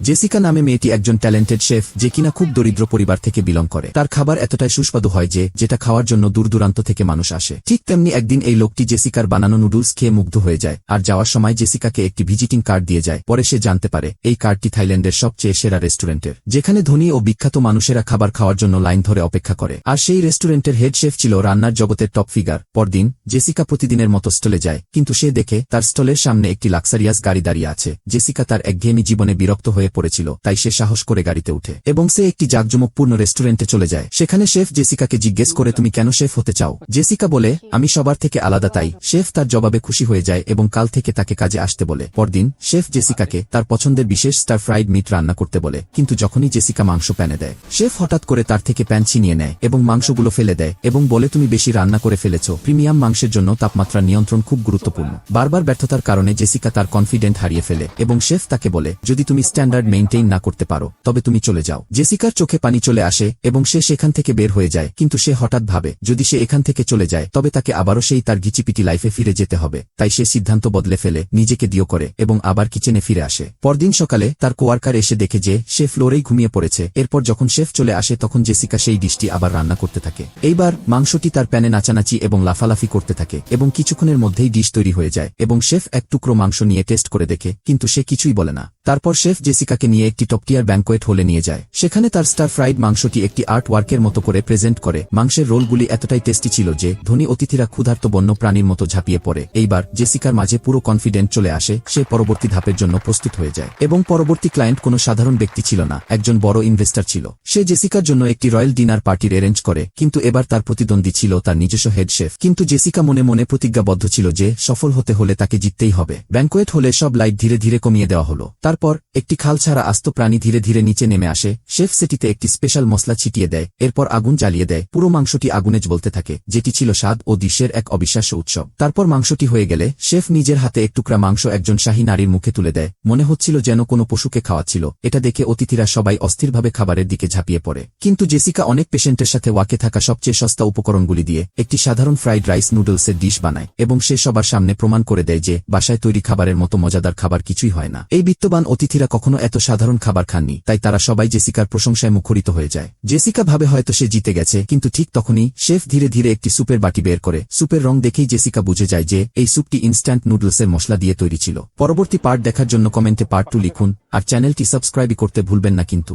Jessica নামে মেয়েটি একজন ট্যালেন্টেড শেফ যে কিনা খুব দরিদ্র পরিবার থেকে বিলং করে। তার খাবার এতটাই সুস্বাদু হয় যে যেটা খাওয়ার জন্য দূর দূরান্ত থেকে মানুষ আসে। ঠিক তেমনি একদিন এই লোকটি জেসিকার বানানো নুডলস খেয়ে মুগ্ধ হয়ে যায় আর যাওয়ার সময় জেসিকাকে একটি ভিজিটিং কার্ড দিয়ে যায়। পরে সে জানতে পারে এই কার্ডটি থাইল্যান্ডের সবচেয়ে সেরা রেস্টুরেন্টের, যেখানে ধনী ও বিখ্যাত মানুষেরা খাবার খাওয়ার জন্য লাইন ধরে অপেক্ষা করে। আর সেই রেস্টুরেন্টের হেড শেফ ছিল রান্নার জগতের টপ ফিগার। পরদিন জেসিকা প্রতিদিনের মতো স্টলে যায়, কিন্তু সে দেখে তার স্টলের সামনে একটি লাক্সারিয়াস গাড়ি দাঁড়িয়ে আছে। জেসিকা তার একঘেয়েমি জীবনে বিরক্ত হয়ে পড়েছিল, তাই সে সাহস করে গাড়িতে উঠে এবং সে একটি জাঁকজমকপূর্ণ রেস্টুরেন্টে চলে যায়। সেখানে শেফ জেসিকাকে জিজ্ঞেস করে তুমি কেন শেফ হতে চাও? জেসিকা বলে আমি সবার থেকে আলাদা তাই। শেফ তার জবাবে খুশি হয়ে যায় এবং কাল থেকে তাকে কাজে আসতে বলে। পরদিন শেফ জেসিকাকে তার পছন্দের বিশেষ স্টার ফ্রাইড মিট রান্না করতে বলে, কিন্তু যখনই জেসিকা মাংস প্যানে দেয় শেফ হঠাৎ করে তার থেকে প্যান ছিনিয়ে নেয় এবং মাংসগুলো ফেলে দেয় এবং বলে তুমি বেশি রান্না করে ফেলেছ। প্রিমিয়াম মাংসের জন্য তাপমাত্রা নিয়ন্ত্রণ খুব গুরুত্বপূর্ণ। বারবার ব্যর্থতার কারণে জেসিকা তার কনফিডেন্ট হারিয়ে ফেলে এবং শেফ তাকে বলে যদি তুমি স্ট্যান্ডার্ড মেইনটেইন না করতে পারো তবে তুমি চলে যাও। জেসিকার চোখে পানি চলে আসে এবং সে সেখান থেকে বের হয়ে যায়, কিন্তু সে হঠাৎ ভাবে যদি সে এখান থেকে চলে যায় তবে তাকে আবারও সেই তার গিচিপিটি লাইফে ফিরে যেতে হবে। তাই সে সিদ্ধান্ত বদলে ফেলে, নিজেকে ডিও করে এবং আবার কিচেনে ফিরে আসে। পরদিন সকালে তার কোয়ার্কার এসে দেখে যে সে ফ্লোরেই ঘুমিয়ে পড়েছে। এরপর যখন শেফ চলে আসে তখন জেসিকা সেই ডিশটি আবার রান্না করতে থাকে। এইবার মাংসটি তার প্যানে নাচানাচি এবং লাফালাফি করতে থাকে এবং কিছুক্ষণের মধ্যেই ডিশ তৈরি হয়ে যায় এবং শেফ এক টুকরো মাংস নিয়ে টেস্ট করে দেখে, কিন্তু সে কিছুই বলে না। তারপর শেফ জেসিকাকে নিয়ে একটি টপটিয়ার ব্যাঙ্কোয়েট হলে নিয়ে যায়। সেখানে তার স্টার ফ্রাইড মাংসটি একটি আর্ট ওয়ার্কের মতো করে প্রেজেন্ট করে। মাংসের রোলগুলি এতটাই টেস্টি ছিল যে ধনী অতিথিরা ক্ষুধার্ত বন্য প্রাণীর মতো ঝাঁপিয়ে পড়ে। এইবার জেসিকার মাঝে পুরো কনফিডেন্ট চলে আসে, সে পরবর্তী ধাপের জন্য প্রস্তুত হয়ে যায় এবং পরবর্তী ক্লায়েন্ট কোনো সাধারণ ব্যক্তি ছিল না, একজন বড় ইনভেস্টর ছিল। সে জেসিকার জন্য একটি রয়্যাল ডিনার পার্টির অ্যারেঞ্জ করে, কিন্তু এবার তার প্রতিদ্বন্দ্বী ছিল তার নিজস্ব হেড শেফ। কিন্তু জেসিকা মনে মনে প্রতিজ্ঞাবদ্ধ ছিল যে সফল হতে হলে তাকে জিততেই হবে। ব্যাঙ্কোয়েট হলে সব লাইট ধীরে ধীরে কমিয়ে দেওয়া হলো। তারপর একটি খাল ছাড়া আস্ত প্রাণী ধীরে ধীরে নিচে নেমে আসে। শেফ সেটিতে একটি স্পেশাল মশলা ছিটিয়ে দেয়, এরপর আগুন জ্বালিয়ে দেয়। পুরো মাংসটি আগুনে জ্বলতে থাকে, যেটি ছিল স্বাদ ও ডিশের এক অবিশ্বাস্য উৎসব। তারপর মাংসটি হয়ে গেলে শেফ নিজের হাতে এক টুকরা মাংস একজন শাহী নারীর মুখে তুলে দেয়। মনে হচ্ছিল যেন কোনো পশুকে খাওয়াচ্ছিল। এটা দেখে অতিথিরা সবাই অস্থিরভাবে খাবারের দিকে ঝাঁপিয়ে পড়ে, কিন্তু জেসিকা অনেক পেশেন্টের সাথে ওয়াকে থাকা সবচেয়ে সস্তা উপকরণগুলি দিয়ে একটি সাধারণ ফ্রাইড রাইস নুডলসের ডিশ বানায় এবং সে সবার সামনে প্রমাণ করে দেয় যে বাসায় তৈরি খাবারের মতো মজাদার খাবার কিছুই হয় না। এই বিত্তবান অতিথিরা কখনো এত সাধারণ খাবার খাননি, তাই তারা সবাই জেসিকার প্রশংসায় মুখরিত হয়ে যায়। জেসিকা ভাবে হয়তো সে জিতে গেছে, কিন্তু ঠিক তখনই শেফ ধীরে ধীরে একটি সুপের বাটি বের করে। সুপের রং দেখেই জেসিকা বুঝে যায় যে এই স্যুপটি ইনস্ট্যান্ট নুডলসের মশলা দিয়ে তৈরি ছিল। পরবর্তী পার্ট দেখার জন্য কমেন্টে পার্ট 2 লিখুন আর চ্যানেলটি সাবস্ক্রাইব করতে ভুলবেন না কিন্তু।